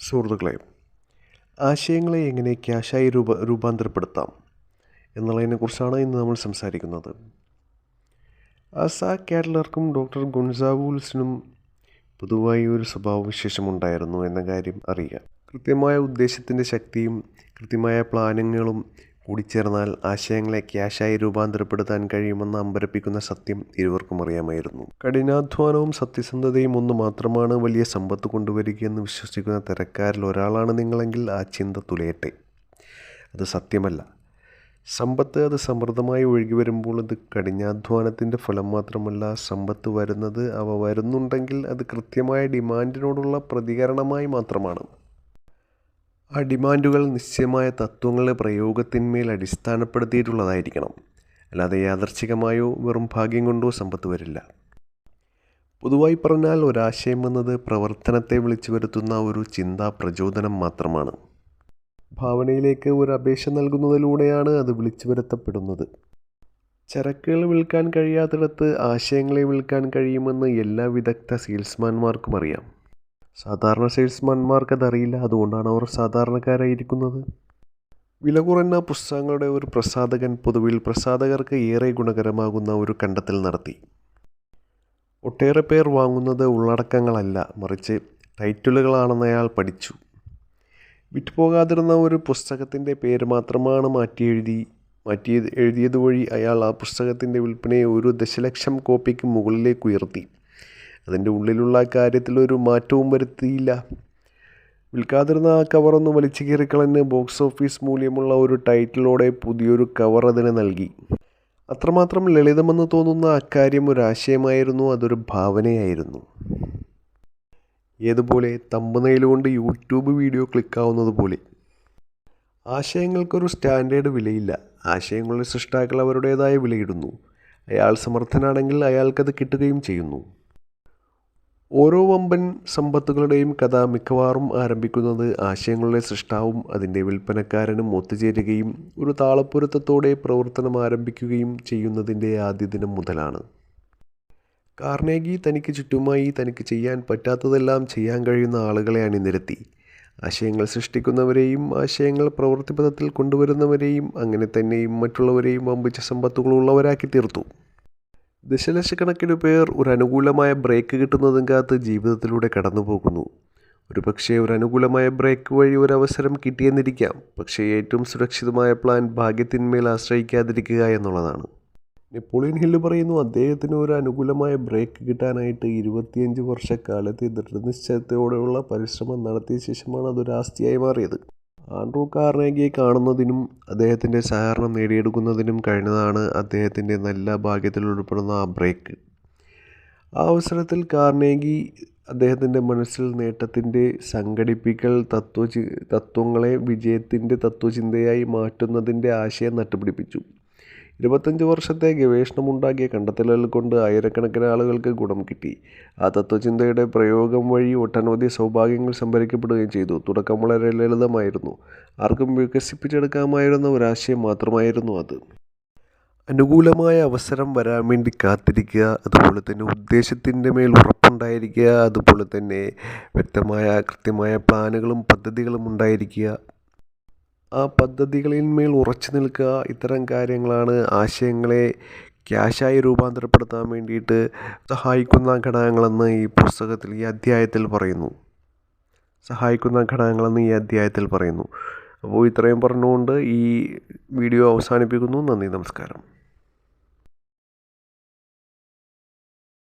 സുഹൃത്തുക്കളെ, ആശയങ്ങളെ എങ്ങനെ ക്യാഷായി രൂപാന്തരപ്പെടുത്താം എന്നുള്ളതിനെക്കുറിച്ചാണ് ഇന്ന് നമ്മൾ സംസാരിക്കുന്നത്. ആസാ കാഡ്ലർക്കും ഡോക്ടർ ഗൊൺസാവൂൽസിനും പൊതുവായി ഒരു സ്വഭാവവിശേഷമുണ്ടായിരുന്നു എന്ന കാര്യം അറിയുക. കൃത്യമായ ഉദ്ദേശത്തിൻ്റെ ശക്തിയും കൃത്യമായ പ്ലാനുകളും കൂടിച്ചേർന്നാൽ ആശയങ്ങളെ ക്യാഷായി രൂപാന്തരപ്പെടുത്താൻ കഴിയുമെന്ന അമ്പരപ്പിക്കുന്ന സത്യം ഇരുവർക്കും അറിയാമായിരുന്നു. കഠിനാധ്വാനവും സത്യസന്ധതയും ഒന്ന് മാത്രമാണ് വലിയ സമ്പത്ത് കൊണ്ടുവരികയെന്ന് വിശ്വസിക്കുന്ന തരക്കാരിൽ ഒരാളാണ് നിങ്ങളെങ്കിൽ ആ ചിന്ത തുലയട്ടെ. അത് സത്യമല്ല. സമ്പത്ത് അത് സമൃദ്ധമായി ഒഴുകി വരുമ്പോൾ അത് കഠിനാധ്വാനത്തിൻ്റെ ഫലം മാത്രമല്ല. സമ്പത്ത് വരുന്നത്, അവ വരുന്നുണ്ടെങ്കിൽ അത് കൃത്യമായ ഡിമാൻഡിനോടുള്ള പ്രതികരണമായി മാത്രമാണ്. ആ ഡിമാൻഡുകൾ നിശ്ചയമായ തത്വങ്ങളുടെ പ്രയോഗത്തിന്മേൽ അടിസ്ഥാനപ്പെടുത്തിയിട്ടുള്ളതായിരിക്കണം. അല്ലാതെ യാദർച്ഛികമായോ വെറും ഭാഗ്യം കൊണ്ടോ സമ്പത്ത് വരില്ല. പൊതുവായി പറഞ്ഞാൽ ഒരാശയം എന്നത് പ്രവർത്തനത്തെ വിളിച്ചു വരുത്തുന്ന ഒരു ചിന്താ പ്രചോദനം മാത്രമാണ്. ഭാവനയിലേക്ക് ഒരു അപേക്ഷ നൽകുന്നതിലൂടെയാണ് അത് വിളിച്ചു വരുത്തപ്പെടുന്നത്. ചരക്കുകൾ വിൽക്കാൻ കഴിയാത്തിടത്ത് ആശയങ്ങളെ വിൽക്കാൻ കഴിയുമെന്ന് എല്ലാ വിദഗ്ധ സെയിൽസ്മാൻമാർക്കും അറിയാം. സാധാരണ സെയിൽസ്മാൻമാർക്കതറിയില്ല. അതുകൊണ്ടാണ് അവർ സാധാരണക്കാരായിരിക്കുന്നത്. വില കുറഞ്ഞ പുസ്തകങ്ങളുടെ ഒരു പ്രസാധകൻ പൊതുവിൽ പ്രസാധകർക്ക് ഏറെ ഗുണകരമാകുന്ന ഒരു കണ്ടെത്തൽ നടത്തി. ഒട്ടേറെ പേർ വാങ്ങുന്നത് ഉള്ളടക്കങ്ങളല്ല, മറിച്ച് ടൈറ്റിലുകളാണെന്ന് അയാൾ പഠിച്ചു. വിറ്റുപോകാതിരുന്ന ഒരു പുസ്തകത്തിൻ്റെ പേര് മാത്രമാണ് എഴുതിയതുവഴി അയാൾ ആ പുസ്തകത്തിൻ്റെ വിൽപ്പനയെ 1 ദശലക്ഷം കോപ്പിക്ക് മുകളിലേക്ക് ഉയർത്തി. അതിൻ്റെ ഉള്ളിലുള്ള കാര്യത്തിലൊരു മാറ്റവും വരുത്തിയില്ല. വിൽക്കാതിരുന്ന ആ കവറൊന്ന് വലിച്ചു കീറിക്കളഞ്ഞ് ബോക്സ് ഓഫീസ് മൂല്യമുള്ള ഒരു ടൈറ്റിലോടെ പുതിയൊരു കവർ അതിന് നൽകി. അത്രമാത്രം ലളിതമെന്ന് തോന്നുന്ന അക്കാര്യം ഒരാശയമായിരുന്നു. അതൊരു ഭാവനയായിരുന്നു. ഏതുപോലെ തമ്പനെയിൽ കൊണ്ട് യൂട്യൂബ് വീഡിയോ ക്ലിക്കാവുന്നത് പോലെ. ആശയങ്ങൾക്കൊരു സ്റ്റാൻഡേർഡ് വിലയില്ല. ആശയങ്ങളുടെ സൃഷ്ടാക്കൾ അവരുടേതായ വിലയിടുന്നു. അയാൾ സമർത്ഥനാണെങ്കിൽ അയാൾക്കത് കിട്ടുകയും ചെയ്യുന്നു. ഓരോ വമ്പൻ സമ്പത്തുകളുടെയും കഥ മിക്കവാറും ആരംഭിക്കുന്നത് ആശയങ്ങളുടെ സൃഷ്ടാവും അതിൻ്റെ വിൽപ്പനക്കാരനും ഒത്തുചേരുകയും ഒരു താളപ്പൊരുത്തത്തോടെ പ്രവർത്തനം ആരംഭിക്കുകയും ചെയ്യുന്നതിൻ്റെ ആദ്യ ദിനം മുതലാണ്. കാർണേഗി തനിക്ക് ചുറ്റുമായി തനിക്ക് ചെയ്യാൻ പറ്റാത്തതെല്ലാം ചെയ്യാൻ കഴിയുന്ന ആളുകളെ അണിനിരത്തി. ആശയങ്ങൾ സൃഷ്ടിക്കുന്നവരെയും ആശയങ്ങൾ പ്രവൃത്തിപഥത്തിൽ കൊണ്ടുവരുന്നവരെയും അങ്ങനെ തന്നെയും മറ്റുള്ളവരെയും വമ്പിച്ച സമ്പത്തുകളുള്ളവരാക്കി തീർത്തു. ദശലക്ഷക്കണക്കിന് പേർ ഒരു അനുകൂലമായ ബ്രേക്ക് കിട്ടുന്നതും കാത്ത് ജീവിതത്തിലൂടെ കടന്നു പോകുന്നു. ഒരുപക്ഷെ ഒരു അനുകൂലമായ ബ്രേക്ക് വഴി ഒരവസരം കിട്ടിയെന്നിരിക്കാം. പക്ഷേ ഏറ്റവും സുരക്ഷിതമായ പ്ലാൻ ഭാഗ്യത്തിന്മേൽ ആശ്രയിക്കാതിരിക്കുക എന്നുള്ളതാണ്. നെപ്പോളിയൻ ഹില്ല് പറയുന്നു, അദ്ദേഹത്തിന് ഒരു അനുകൂലമായ ബ്രേക്ക് കിട്ടാനായിട്ട് 25 വർഷക്കാലത്തെ ദൃഢനിശ്ചയത്തോടെയുള്ള പരിശ്രമം നടത്തിയ ശേഷമാണ് അതൊരു ആസ്തിയായി മാറിയത്. ആൻഡ്രൂ കാർണേഗിയെ കാണുന്നതിനും അദ്ദേഹത്തിൻ്റെ സഹകരണം നേടിയെടുക്കുന്നതിനും കഴിഞ്ഞതാണ് അദ്ദേഹത്തിൻ്റെ നല്ല ഭാഗ്യത്തിൽ ഉൾപ്പെടുന്ന ആ ബ്രേക്ക്. ആ അവസരത്തിൽ കാർണേഗി അദ്ദേഹത്തിൻ്റെ മനസ്സിൽ നേട്ടത്തിൻ്റെ സംഘടിപ്പിക്കൽ തത്വങ്ങളെ വിജയത്തിൻ്റെ തത്വചിന്തയായി മാറ്റുന്നതിൻ്റെ ആശയം നട്ടുപിടിപ്പിച്ചു. 25 വർഷത്തെ ഗവേഷണമുണ്ടാക്കിയ കണ്ടെത്തലുകൾ കൊണ്ട് ആയിരക്കണക്കിന് ആളുകൾക്ക് ഗുണം കിട്ടി. ആ തത്വചിന്തയുടെ പ്രയോഗം വഴി ഒട്ടനവധി സൗഭാഗ്യങ്ങൾ സംഭരിക്കപ്പെടുകയും ചെയ്തു. തുടക്കം വളരെ ലളിതമായിരുന്നു. ആർക്കും വികസിപ്പിച്ചെടുക്കാമായിരുന്ന ഒരാശയം മാത്രമായിരുന്നു അത്. അനുകൂലമായ അവസരം വരാൻ വേണ്ടി കാത്തിരിക്കുക, അതുപോലെ തന്നെ ഉദ്ദേശത്തിൻ്റെ മേൽ ഉറപ്പുണ്ടായിരിക്കുക, അതുപോലെ തന്നെ വ്യക്തമായ കൃത്യമായ പ്ലാനുകളും പദ്ധതികളും ഉണ്ടായിരിക്കുക, ആ പദ്ധതികളിന്മേൽ ഉറച്ചു നിൽക്കുക. ഇത്തരം കാര്യങ്ങളാണ് ആശയങ്ങളെ ക്യാഷായി രൂപാന്തരപ്പെടുത്താൻ വേണ്ടിയിട്ട് സഹായിക്കുന്ന ഘടകങ്ങളെന്ന് ഈ അധ്യായത്തിൽ പറയുന്നു. അപ്പോൾ ഇത്രയും പറഞ്ഞുകൊണ്ട് ഈ വീഡിയോ അവസാനിപ്പിക്കുന്നു. നന്ദി, നമസ്കാരം.